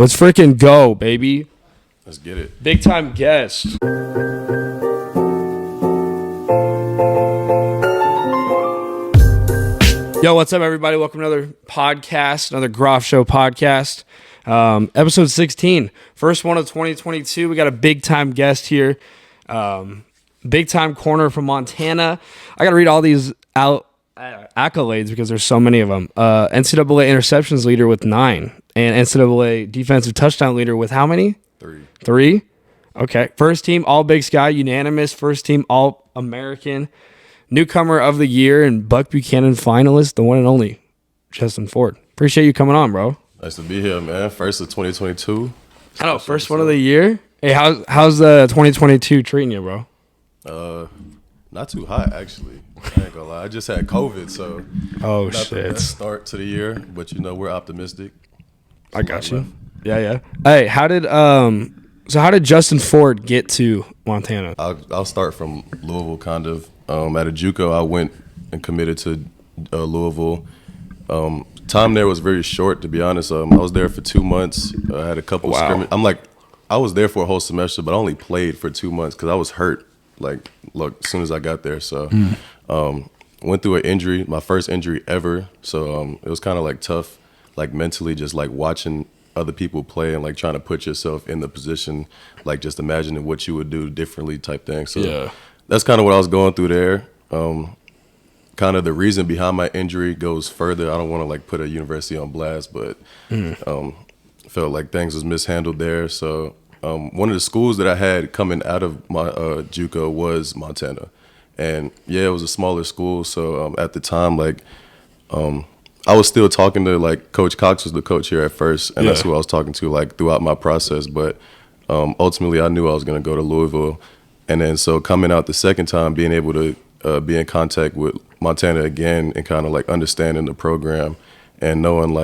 Let's freaking go, baby. Let's get it. Big time guest. Yo, what's up, everybody? Welcome to another podcast, another Groff Show podcast. Episode 16, first one of 2022. We got a big time guest here. Big time corner from Montana. I got to read all these accolades because there's so many of them. NCAA interceptions leader with 9. And NCAA defensive touchdown leader with how many? 3. Okay. First team All-Big Sky, unanimous. First team All-American. Newcomer of the year and Buck Buchanan finalist, the one and only Justin Ford. Appreciate you coming on, bro. Nice to be here, man. First of 2022. I know, first one of the year. Hey, how's the 2022 treating you, bro? Not too hot, actually. I ain't gonna lie. I just had COVID, so not the best start to the year. But we're optimistic. I got you. Yeah. Hey, how did Justin Ford get to Montana? I'll start from Louisville, kind of. At a JUCO, I went and committed to Louisville. Time there was very short, to be honest. I was there for 2 months. I had a couple scrimmages. I was there for a whole semester, but I only played for 2 months because I was hurt. As soon as I got there, so went through an injury, my first injury ever. So it was kind of tough, mentally, just watching other people play and trying to put yourself in the position, just imagining what you would do differently, type thing. So yeah. That's kind of what I was going through there. Kind of the reason behind my injury goes further. I don't want to put a university on blast, but felt like things was mishandled there. So one of the schools that I had coming out of my JUCO was Montana. And yeah, it was a smaller school. So at the time, I was still talking to Coach Cox was the coach here at first, and that's who I was talking to throughout my process. But ultimately, I knew I was going to go to Louisville. And then so coming out the second time, being able to be in contact with Montana again and kind of understanding the program and knowing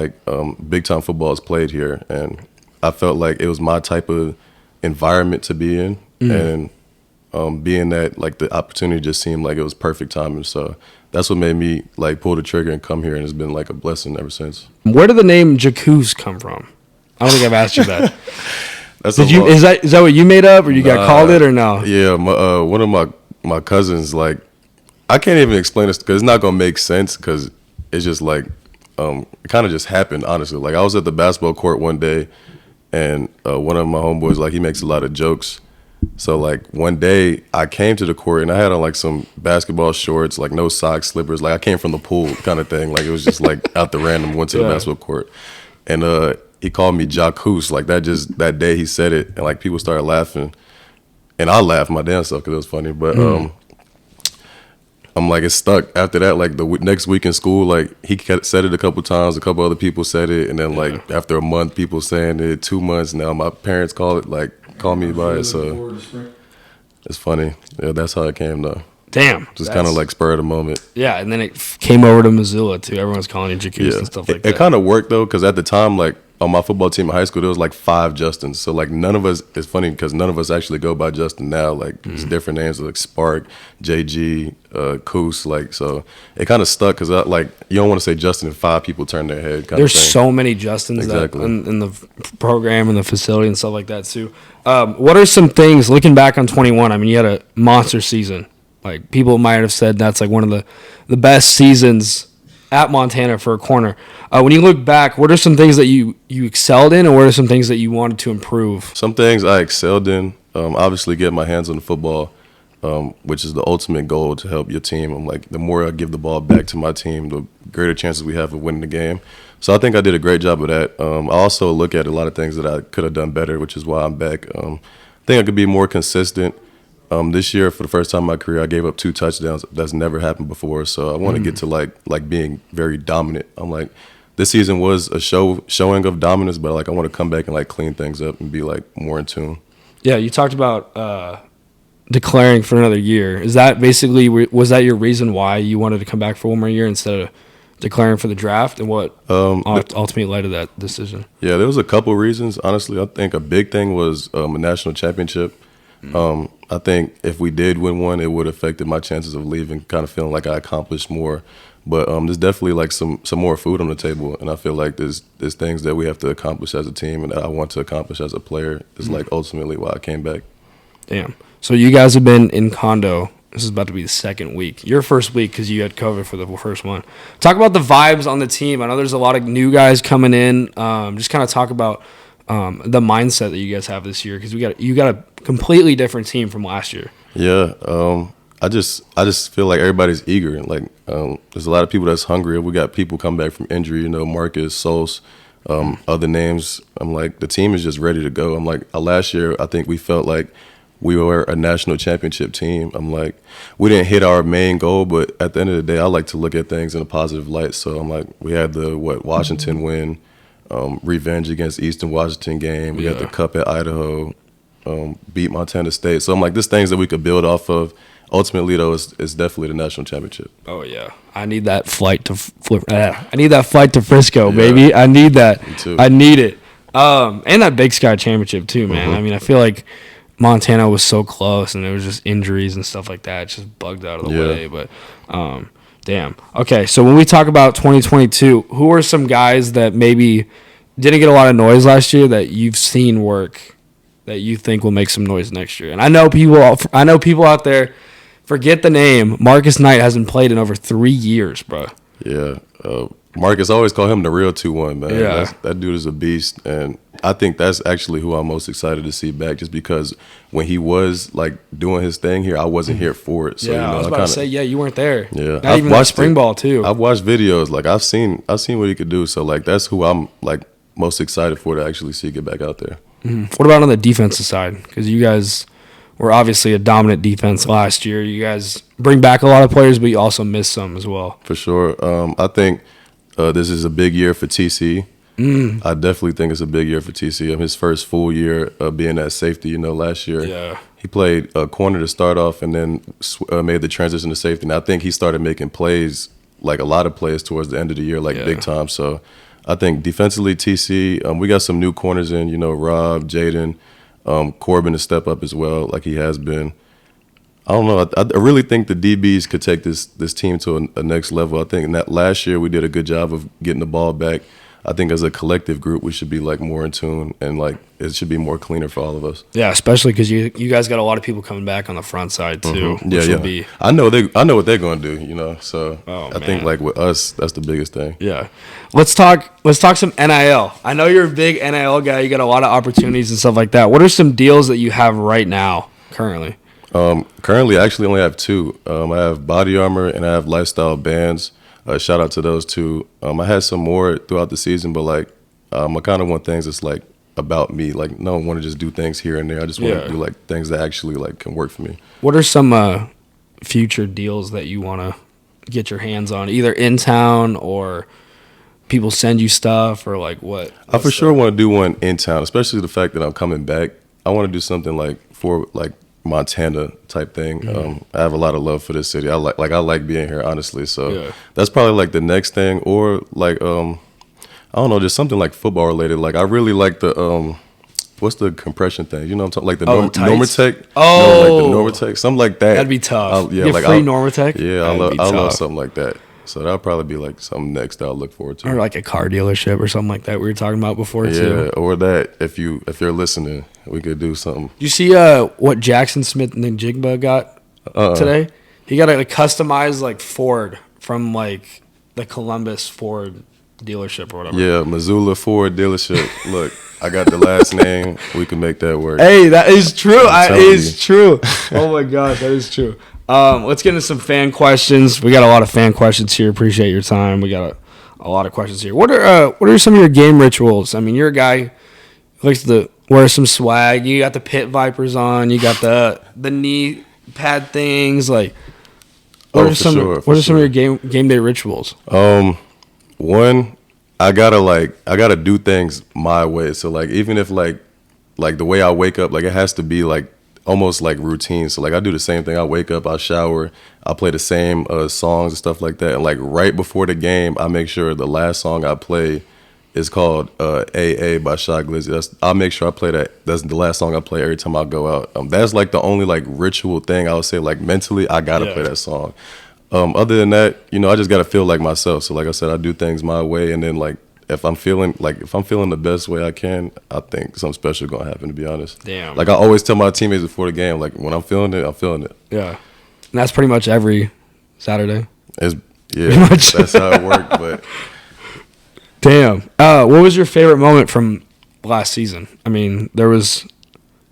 big time football is played here. And I felt like it was my type of environment to be in. And being that the opportunity just seemed like it was perfect timing. So that's what made me pull the trigger and come here. And it's been a blessing ever since. Where did the name jacoose come from? I don't think I've asked you that. Is that what you made up, or you got called it, or no? Yeah, one of my cousins, I can't even explain this because it's not gonna make sense because it's just it kind of just happened, honestly. I was at the basketball court one day, and one of my homeboys, he makes a lot of jokes. So one day I came to the court and I had on some basketball shorts, no socks, slippers. I came from the pool kind of thing. It was just out the random, went to the basketball court, and he called me jacoose. That day he said it, and people started laughing, and I laughed my damn self because it was funny. But I'm it stuck. After that, the next week in school, he said it a couple times. A couple other people said it, and then after a month, people saying it. 2 months now, my parents call me by it. So it's funny. Yeah, that's how it came though. Damn. Just kind of spur of the moment. Yeah, and then it came over to Missoula too. Everyone's calling you jacoose and stuff like that. It kind of worked though, because at the time, on my football team in high school, there was 5 Justins. So none of us, it's funny because none of us actually go by Justin now. It's different names Spark, JG, Coos. So it kind of stuck because you don't want to say Justin and 5 people turn their head. There's so many Justins in the program and the facility and stuff like that too. What are some things, looking back on 21, I mean, you had a monster season. People might have said that's one of the best seasons at Montana for a corner. When you look back, what are some things that you excelled in, and what are some things that you wanted to improve? Some things I excelled in, obviously getting my hands on the football, which is the ultimate goal to help your team. I'm the more I give the ball back to my team, the greater chances we have of winning the game. So I think I did a great job of that. I also look at a lot of things that I could have done better, which is why I'm back. I think I could be more consistent. This year, for the first time in my career, I gave up 2 touchdowns. That's never happened before. So I want to get to being very dominant. I'm this season was a showing of dominance, but I want to come back and clean things up and be more in tune. Yeah, you talked about declaring for another year. Is that basically, was that your reason why you wanted to come back for one more year instead of declaring for the draft, and what ultimately led to that decision? Yeah, there was a couple reasons. Honestly, I think a big thing was a national championship. I think if we did win one, it would have affected my chances of leaving, kind of feeling like I accomplished more. But there's definitely like some more food on the table, and I feel like there's things that we have to accomplish as a team, and that I want to accomplish as a player. Is like ultimately why I came back. Damn. So you guys have been in condo. This is about to be the second week. Your first week because you had COVID for the first one. Talk about the vibes on the team. I know there's a lot of new guys coming in. Just kind of talk about the mindset that you guys have this year because you got a completely different team from last year. Yeah. I just feel like everybody's eager, and like there's a lot of people that's hungry. We got people come back from injury, you know, Marcus, Sos, other names. I'm like, the team is just ready to go. I'm like, last year I think we felt like we were a national championship team. I'm like, we didn't hit our main goal, but at the end of the day, I like to look at things in a positive light. So I'm like, we had the Washington win, revenge against Eastern Washington game. We got the Cup at Idaho, beat Montana State. So I'm like, there's things that we could build off of. Ultimately, though, it's definitely the national championship. Oh yeah, I need that flight to I need that flight to Frisco, baby. I need that. Me too. I need it. And that Big Sky championship too, man. I mean, I feel like Montana was so close, and it was just injuries and stuff like that. It just bugged out of the way. But damn. Okay, so when we talk about 2022, who are some guys that maybe didn't get a lot of noise last year that you've seen work that you think will make some noise next year? And I know people out there. Forget the name. Marcus Knight hasn't played in over 3 years, bro. Yeah. Marcus, I always call him the real 2-1, man. Yeah. That dude is a beast. And I think that's actually who I'm most excited to see back, just because when he was, like, doing his thing here, I wasn't here for it. So, yeah, I was about to say, you weren't there. Yeah. Not even watched spring ball, too. I've watched videos. Like, I've seen what he could do. So, like, that's who I'm, like, most excited for to actually see get back out there. What about on the defensive side? Because you guys were obviously a dominant defense last year. You guys bring back a lot of players, but you also miss some as well. For sure. I think this is a big year for TC. I definitely think it's a big year for TC. His first full year being at safety, you know, last year. He played corner to start off and then made the transition to safety. And I think he started making plays, like a lot of plays towards the end of the year, like big time. So I think defensively, TC, we got some new corners in, you know, Rob, Jaden, Corbin to step up as well, like he has been. I don't know. I really think the DBs could take this team to a next level. I think in that last year we did a good job of getting the ball back. I think as a collective group we should be like more in tune, and like it should be more cleaner for all of us. Yeah, especially because you guys got a lot of people coming back on the front side too. Yeah. I know what they're going to do. You know, so I think like with us, that's the biggest thing. Yeah, let's talk some NIL. I know you're a big NIL guy. You got a lot of opportunities and stuff like that. What are some deals that you have right now currently? Currently, I actually only have 2. I have Body Armor and I have Lifestyle Bands. Shout out to those 2. I had some more throughout the season, but like I kind of want things that's like about me. Like, I don't want to just do things here and there. I just want to do like things that actually like can work for me. What are some future deals that you want to get your hands on, either in town or people send you stuff, or like what? I for sure want to do one in town, especially the fact that I'm coming back. I want to do something like for like Montana type thing. I have a lot of love for this city. I like being here, honestly. So that's probably like the next thing, or like I don't know, just something like football related. Like I really like the what's the compression thing? You know what I'm talking, like the Normatec. Oh, like the Normatec, something like that. That'd be tough. Like free Normatec. Yeah, I love something like that. So that'll probably be like something next that I'll look forward to. Or like a car dealership or something like that we were talking about before too. Yeah, or that if you're listening, we could do something. You see what Jackson Smith and Jigba got today? He got a customized like Ford from like the Columbus Ford dealership or whatever. Yeah, Missoula Ford dealership. Look, I got the last name. We can make that work. Hey, that is true. It is true. Oh my God, that is true. Let's get into some fan questions. We got a lot of fan questions here. Appreciate your time. We got a lot of questions here. What are some of your game rituals? I mean, you're a guy who likes to wear some swag. You got the pit vipers on. You got the knee pad things. Like, what are some of your game day rituals? One, I gotta do things my way. So like even if like the way I wake up, like it has to be like almost like routine. So like I do the same thing. I wake up, I shower, I play the same songs and stuff like that. And like right before the game, I make sure the last song I play is called AA by Shy Glizzy. I'll make sure I play that. That's the last song I play every time I go out. That's like the only like ritual thing I would say, like mentally I gotta play that song. Other than that, I just gotta feel like myself. So like I said, I do things my way, and then like if I'm feeling the best way I can, I think something special gonna happen. To be honest, Damn. Like I always tell my teammates before the game, like when I'm feeling it, I'm feeling it. Yeah, and that's pretty much every Saturday. That's how it worked. But damn, what was your favorite moment from last season? I mean, there was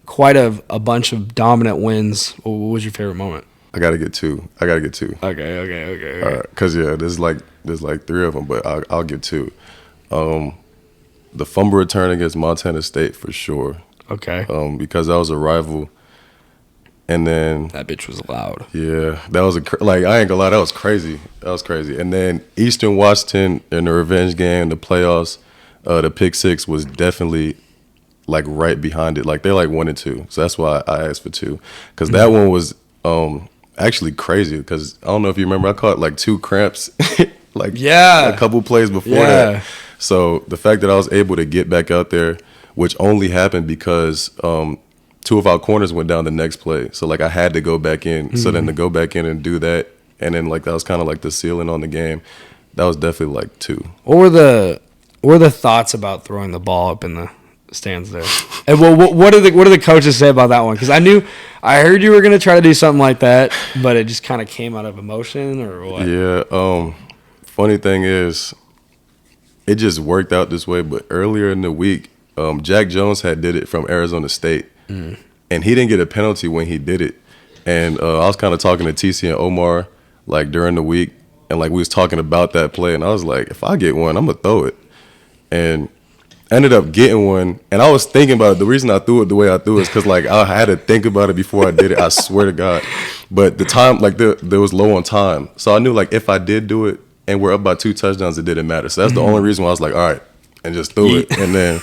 quite a bunch of dominant wins. What was your favorite moment? I gotta get two. Okay. All right, because there's like three of them, but I'll get two. The fumble return against Montana State for sure. Okay. Because that was a rival, and then that bitch was loud. Yeah, that was I ain't gonna lie, that was crazy. And then Eastern Washington in the revenge game, the playoffs, the pick six was definitely like right behind it. Like they're like 1 and 2, so that's why I asked for two, because that one was actually crazy. Because I don't know if you remember, I caught like 2 cramps, a couple plays before that. So the fact that I was able to get back out there, which only happened because 2 of our corners went down the next play. So like I had to go back in. Mm-hmm. So then to go back in and do that, and then like that was kind of like the ceiling on the game. That was definitely like 2. What were the thoughts about throwing the ball up in the stands there? And what do the coaches say about that one? Because I heard you were gonna try to do something like that, but it just kind of came out of emotion or what? Yeah. Funny thing is, it just worked out this way. But earlier in the week, Jack Jones had did it from Arizona State, and he didn't get a penalty when he did it. And I was kind of talking to TC and Omar like during the week, and like we was talking about that play, and I was like, if I get one, I'm gonna throw it. And I ended up getting one, and I was thinking about it. The reason I threw it the way I threw it is because like I had to think about it before I did it. I swear to God. But the time, like there was low on time, so I knew like if I did do it and we're up by 2 touchdowns, it didn't matter. So that's the only reason why I was like, all right, and just threw it. And then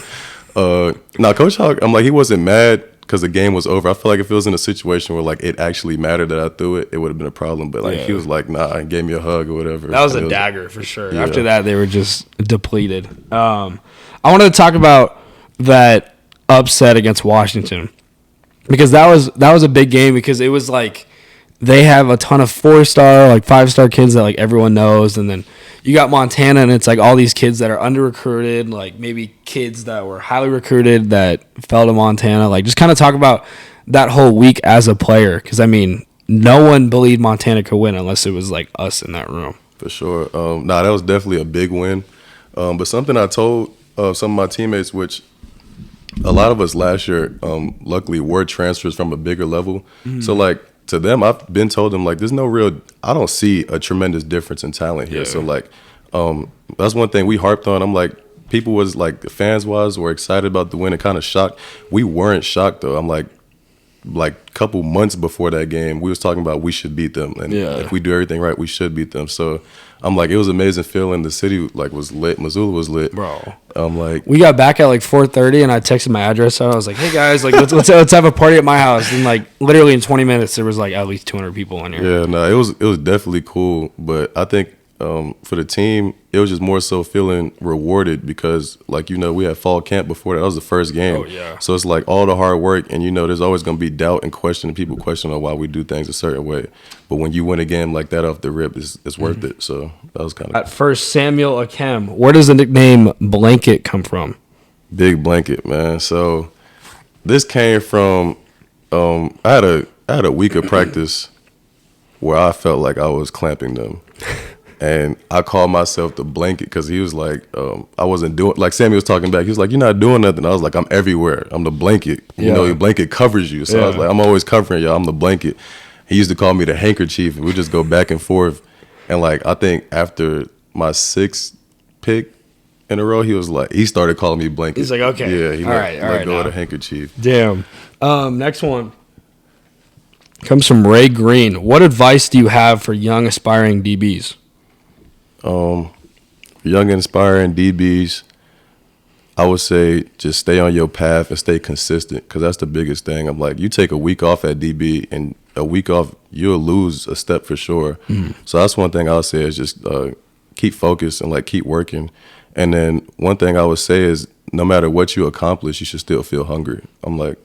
now Coach Hawk, I'm like, he wasn't mad because the game was over. I feel like if it was in a situation where like it actually mattered that I threw it, it would have been a problem. But like he was like, nah, and gave me a hug or whatever. That was a dagger for sure. Yeah. After that, they were just depleted. I wanted to talk about that upset against Washington, because that was a big game, because it was like they have a ton of 4-star, like 5-star kids that like everyone knows, and then you got Montana, and it's like all these kids that are under recruited, like maybe kids that were highly recruited that fell to Montana. Like just kind of talk about that whole week as a player, because I mean no one believed Montana could win unless it was like us in that room. For sure. That was definitely a big win. But something I told some of my teammates, which a lot of us last year, luckily, were transfers from a bigger level. Mm-hmm. So, like, to them, I've been told them, like, I don't see a tremendous difference in talent here. Yeah. So, like, that's one thing we harped on. I'm like, people was, like, fans-wise were excited about the win and kind of shocked. We weren't shocked, though. I'm like a couple months before that game, we was talking about we should beat them. And if we do everything right, we should beat them. So, I'm like, it was an amazing feeling. The city like was lit. Missoula was lit. Bro. I'm like, we got back at like 4:30, and I texted my address. So I was like, hey guys, like let's have a party at my house. And like literally in 20 minutes, there was like at least 200 people in here. Yeah, no, it was definitely cool. But I think for the team, it was just more so feeling rewarded because, like, we had fall camp before that. That was the first game. Oh, yeah. So it's like all the hard work, and, there's always going to be doubt and people question on why we do things a certain way. But when you win a game like that off the rip, it's worth it. So that was kind of At first, Samuel Akem, where does the nickname Blanket come from? Big Blanket, man. So this came from I had a week of practice where I felt like I was clamping them. And I called myself the Blanket because he was like, I wasn't doing, like Sammy was talking back. He was like, you're not doing nothing. I was like, I'm everywhere. I'm the blanket. Your blanket covers you. So I was like, I'm always covering y'all. I'm the blanket. He used to call me the handkerchief. And we just go back and forth. And like, I think after my 6th pick in a row, he started calling me Blanket. He's like, okay. Yeah, he let go now. of the handkerchief. Damn. Next one comes from Ray Green. What advice do you have for young aspiring DBs? Young inspiring DBs, I would say just stay on your path and stay consistent, because that's the biggest thing. I'm like, you take a week off at DB, and a week off, you'll lose a step for sure. Mm-hmm. So that's one thing I would say is just keep focused and like keep working. And then one thing I would say is no matter what you accomplish, you should still feel hungry. I'm like,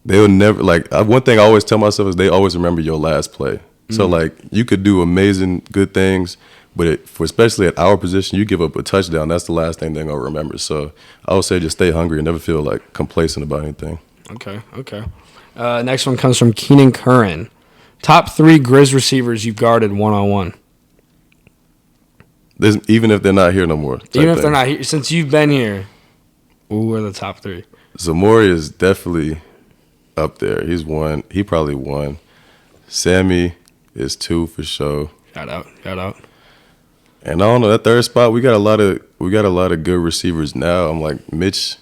they'll never, like, one thing I always tell myself is they always remember your last play. So, like, you could do amazing, good things, but especially at our position, you give up a touchdown, that's the last thing they're going to remember. So, I would say just stay hungry and never feel, like, complacent about anything. Okay. Next one comes from Keenan Curran. Top 3 Griz receivers you've guarded one-on-one. Even if they're not here no more. Even if they're not here. Since you've been here, who are the top 3? Zamori is definitely up there. He's 1. He probably 1. Sammy is 2 for sure. Shout out. And I don't know, that third spot, we got a lot of good receivers now. I'm like, Mitch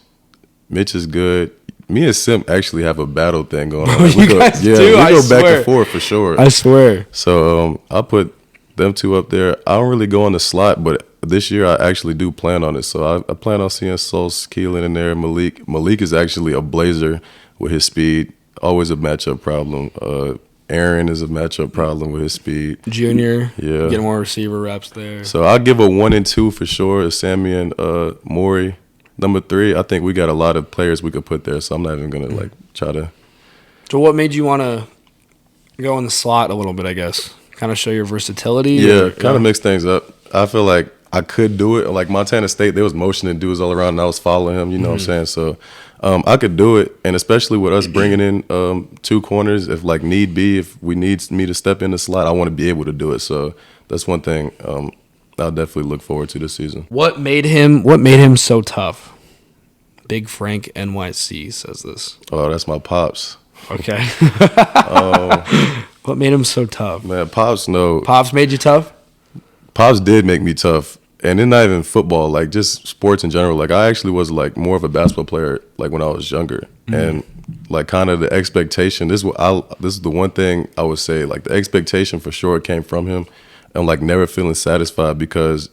is good. Me and Sim actually have a battle thing going on. You guys do? We I go swear. back and forth for sure. I swear. So I'll put them 2 up there. I don't really go on the slot, but this year I actually do plan on it. So I plan on seeing Sos, Keelan in there, Malik. Malik is actually a blazer with his speed. Always a matchup problem. Aaron is a matchup problem with his speed. Junior. Yeah. Get more receiver reps there. So I'll give a 1 and 2 for sure. Sammy and Maury. Number 3, I think we got a lot of players we could put there, so I'm not even going to, like, try to. So what made you want to go in the slot a little bit, I guess? Kind of show your versatility? Yeah, kind of mix things up. I feel like I could do it. Like, Montana State, there was motioning dudes all around, and I was following him, you know what I'm saying? So I could do it, and especially with us bringing in 2 corners, if, like, need be, if we need me to step in the slot, I want to be able to do it. So that's one thing I'll definitely look forward to this season. What made him so tough? Big Frank NYC says this. Oh, that's my pops. Okay. What made him so tough? Man, Pops made you tough? Pops did make me tough. And it's not even football, like just sports in general. Like I actually was like more of a basketball player like when I was younger. And like kind of the expectation, this is the one thing I would say, like the expectation for sure came from him. And like never feeling satisfied because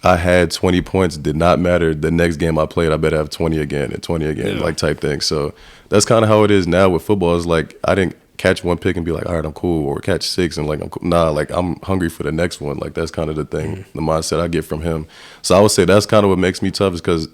I had 20 points did not matter. The next game I played, I better have 20 again and 20 again, like type thing. So that's kind of how it is now with football. It's like I didn't catch one pick and be like, all right, I'm cool, or catch 6 and like I'm cool. Nah, like I'm hungry for the next one. Like that's kind of the thing, the mindset I get from him. So I would say that's kind of what makes me tough is because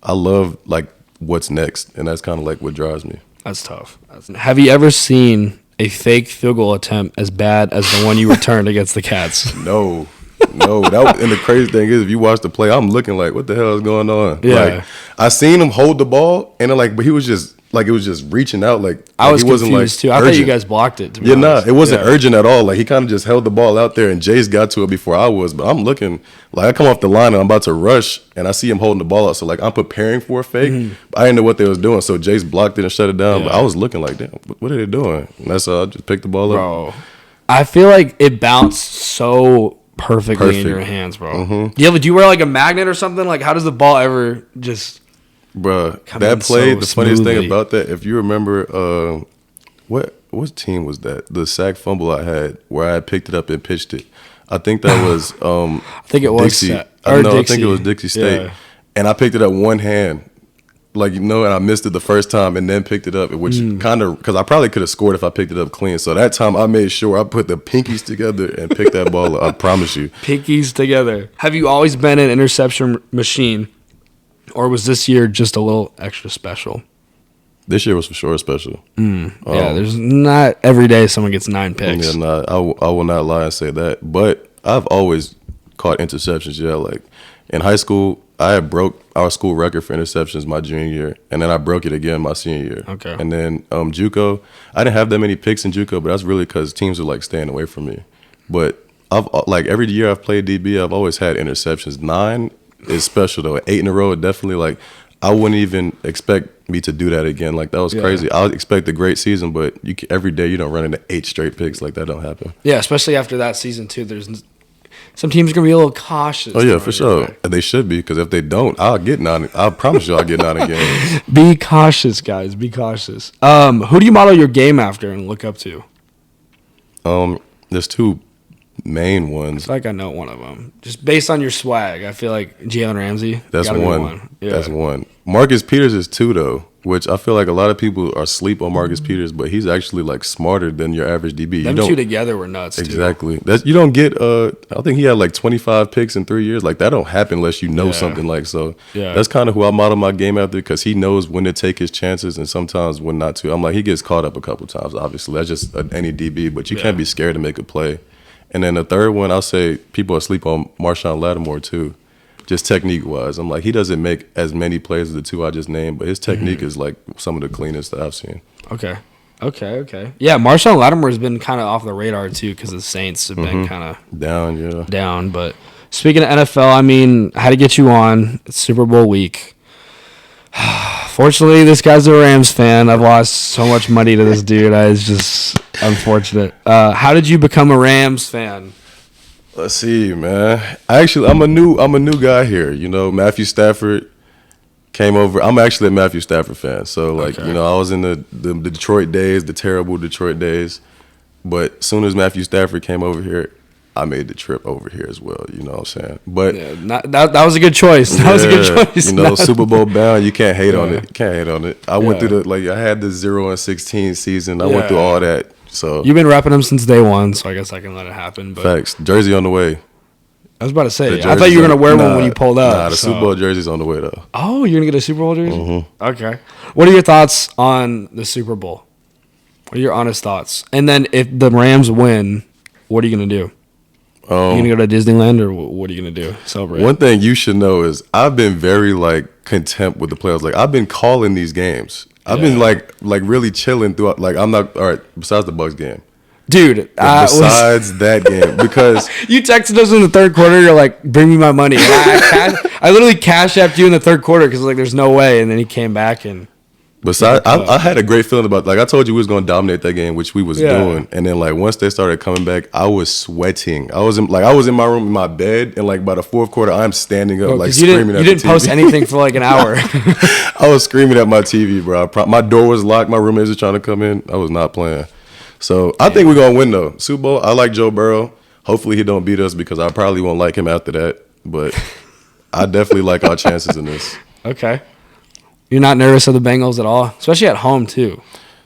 I love like what's next, and that's kind of like what drives me. That's tough. Have you ever seen a fake field goal attempt as bad as the one you returned against the Cats? No. And the crazy thing is, if you watch the play, I'm looking like, what the hell is going on? Yeah. Like, I seen him hold the ball, and but he was just like, it was just reaching out. Like I was he wasn't confused like too. I thought you guys blocked it. To be honest. It wasn't urgent at all. Like he kind of just held the ball out there, and Jace got to it before I was. But I'm looking like I come off the line and I'm about to rush, and I see him holding the ball out. So like I'm preparing for a fake. But I didn't know what they was doing, so Jace blocked it and shut it down. But I was looking like, damn, what are they doing? And that's I just picked the ball up. Bro, I feel like it bounced so perfectly in your hands, bro. Do you wear like a magnet or something? Like, how does the ball ever just? Bruh, that play, the funniest thing about that, if you remember, what team was that? The sack fumble I had where I picked it up and pitched it. I think that was I think it was Dixie. I think it was Dixie State. Yeah. And I picked it up one hand. Like, and I missed it the first time and then picked it up, which kind of, because I probably could have scored if I picked it up clean. So that time I made sure I put the pinkies together and picked that ball up. I promise you. Pinkies together. Have you always been an interception machine, or was this year just a little extra special? This year was for sure special. Yeah, there's not every day someone gets 9 picks. Yeah, I will not lie and say that. But I've always caught interceptions. Yeah, like in high school, I had broke our school record for interceptions my junior year, and then I broke it again my senior year. Okay. And then JUCO, I didn't have that many picks in JUCO, but that's really because teams were like staying away from me. But I've like every year I've played DB, I've always had interceptions. 9 is special though. 8 in a row, definitely like I wouldn't even expect me to do that again. Like that was crazy. I would expect a great season, but every day you don't run into 8 straight picks. Like that don't happen. Yeah, especially after that season too. There's some teams are gonna be a little cautious. Oh yeah, for sure. They should be, because if they don't, I'll get 9. I promise you, I'll get 9 again. Be cautious, guys. Be cautious. Who do you model your game after and look up to? There's 2 main ones. I feel like I know one of them. Just based on your swag, I feel like Jalen Ramsey. That's one. Yeah. That's one. Marcus Peters is 2 though. which I feel like a lot of people are asleep on Marcus Peters, but he's actually like smarter than your average DB. Them two together were nuts. Exactly. That's you don't get. I think he had like 25 picks in 3 years. Like that don't happen unless you know something. Like so. Yeah. That's kind of who I model my game after because he knows when to take his chances and sometimes when not to. I'm like he gets caught up a couple times. Obviously, that's just any DB, but you can't be scared to make a play. And then the third one, I'll say people are asleep on Marshawn Lattimore too. Just technique-wise. I'm like, he doesn't make as many plays as the two I just named, but his technique is like some of the cleanest that I've seen. Okay. Yeah, Marshawn Lattimore has been kind of off the radar too because the Saints have been kind of down. But speaking of NFL, I mean, I had to get you on. It's Super Bowl week. Fortunately, this guy's a Rams fan. I've lost so much money to this dude. It's just unfortunate. How did you become a Rams fan? Let's see, man. I'm a new guy here. You know, Matthew Stafford came over. I'm actually a Matthew Stafford fan. So, like, you know, I was in the Detroit days, the terrible Detroit days. But as soon as Matthew Stafford came over here, I made the trip over here as well. You know what I'm saying? But that was a good choice. That was a good choice. You know, Super Bowl bound. You can't hate on it. You can't hate on it. I went through I had the 0-16 season. I went through all that. So you've been repping them since day one, so I guess I can let it happen. But facts. Jersey on the way. I was about to say, I thought you were going to wear one when you pulled up. Nah, the Super Bowl jersey's on the way, though. Oh, you're going to get a Super Bowl jersey? Mm-hmm. Okay. What are your thoughts on the Super Bowl? What are your honest thoughts? And then if the Rams win, what are you going to do? You going to go to Disneyland, or what are you going to do? Celebrate? One thing you should know is I've been very, like, content with the playoffs. Like, I've been calling these games. I've been like really chilling throughout. Like I'm not all right. Besides the Bucks game, dude. Besides that game, because you texted us in the third quarter, you're like, "Bring me my money." And I literally cashed apped you in the third quarter because like, there's no way. And then he came back and. Besides, I had a great feeling about. Like I told you, we was going to dominate that game, which we was doing. And then like once they started coming back, I was sweating. I was in my room in my bed, and like by the fourth quarter, I'm standing up like screaming at the TV. You didn't post anything for like an hour. I was screaming at my TV, bro. My door was locked. My roommates were trying to come in. I was not playing. So I think we're gonna win though. Super Bowl. I like Joe Burrow. Hopefully he don't beat us because I probably won't like him after that. But I definitely like our chances in this. Okay. You're not nervous of the Bengals at all, especially at home too.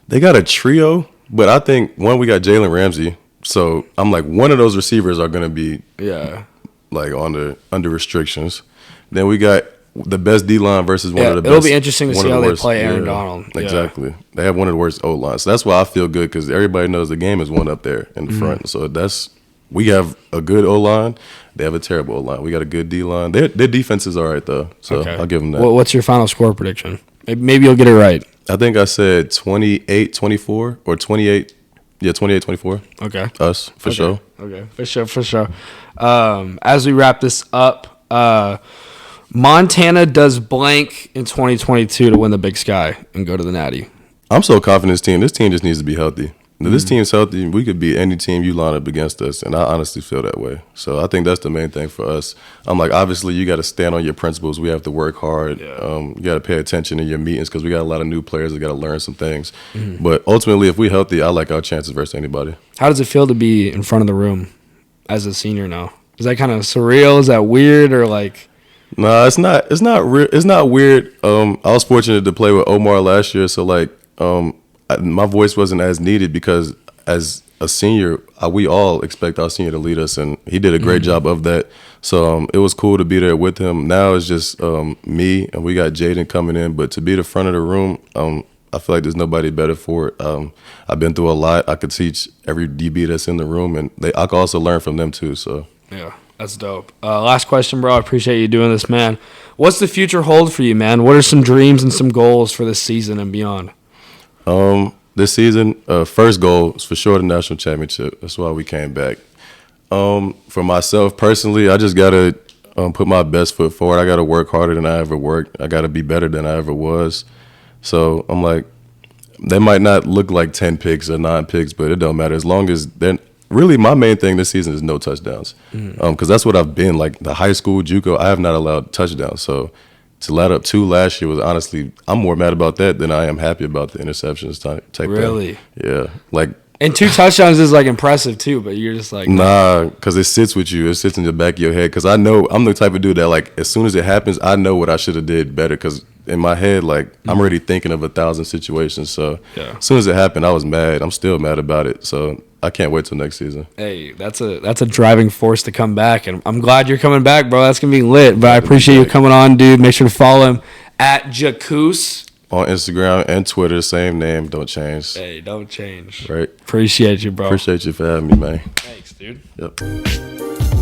They got a trio, but I think one we got Jalen Ramsey. So I'm like one of those receivers are gonna be like under restrictions. Then we got the best D line versus one of the best. It'll be interesting to see how they play Aaron Donald. Exactly. They have one of the worst O lines, so that's why I feel good because everybody knows the game is one up there in the front. So we have a good O line. They have a terrible O line. We got a good D line. Their defense is all right though, so I'll give them that. Well, what's your final score prediction? Maybe you'll get it right. I think I said 28-24 or 28. Yeah, 28-24. Okay. Us for sure. Okay, for sure. As we wrap this up, Montana does blank in 2022 to win the Big Sky and go to the Natty. I'm so confident in this team. This team just needs to be healthy. If this team's healthy, we could beat any team you line up against us, and I honestly feel that way. So I think that's the main thing for us. I'm like, obviously, you got to stand on your principles. We have to work hard. You got to pay attention in your meetings because we got a lot of new players that got to learn some things. But ultimately, if we're healthy, I like our chances versus anybody. How does it feel to be in front of the room as a senior now? Is that kind of surreal? Is that weird or like? No, it's not. It's not weird. I was fortunate to play with Omar last year, so like, my voice wasn't as needed because as a senior, we all expect our senior to lead us, and he did a great job of that. So it was cool to be there with him. Now it's just me, and we got Jaden coming in. But to be the front of the room, I feel like there's nobody better for it. I've been through a lot. I could teach every DB that's in the room, and I could also learn from them too. So yeah. That's dope. Last question, bro. I appreciate you doing this, man. What's the future hold for you, man? What are some dreams and some goals for this season and beyond? This season, first goal is for sure the national championship. That's why we came back. For myself personally, I just gotta put my best foot forward. I gotta work harder than I ever worked. I gotta be better than I ever was. So I'm like, they might not look like 10 picks or 9 picks, but it don't matter as long as they're. Really, my main thing this season is no touchdowns, because that's what I've been like. The high school JUCO, I have not allowed touchdowns. So to let up 2 last year was honestly, I'm more mad about that than I am happy about the interceptions type. Really? Yeah, like. And 2 touchdowns is like impressive too, but you're just like nah, because it sits with you. It sits in the back of your head. Because I know I'm the type of dude that like as soon as it happens, I know what I should have did better. Because in my head, like I'm already thinking of 1,000 situations. So Yeah. as soon as it happened, I was mad. I'm still mad about it. So I can't wait till next season. Hey, that's a driving force to come back, and I'm glad you're coming back, bro. That's gonna be lit. But I appreciate you coming on, dude. Make sure to follow him at jacoose. On Instagram and Twitter, same name, don't change. Hey, don't change. Right. Appreciate you, bro. Appreciate you for having me, man. Thanks, dude. Yep.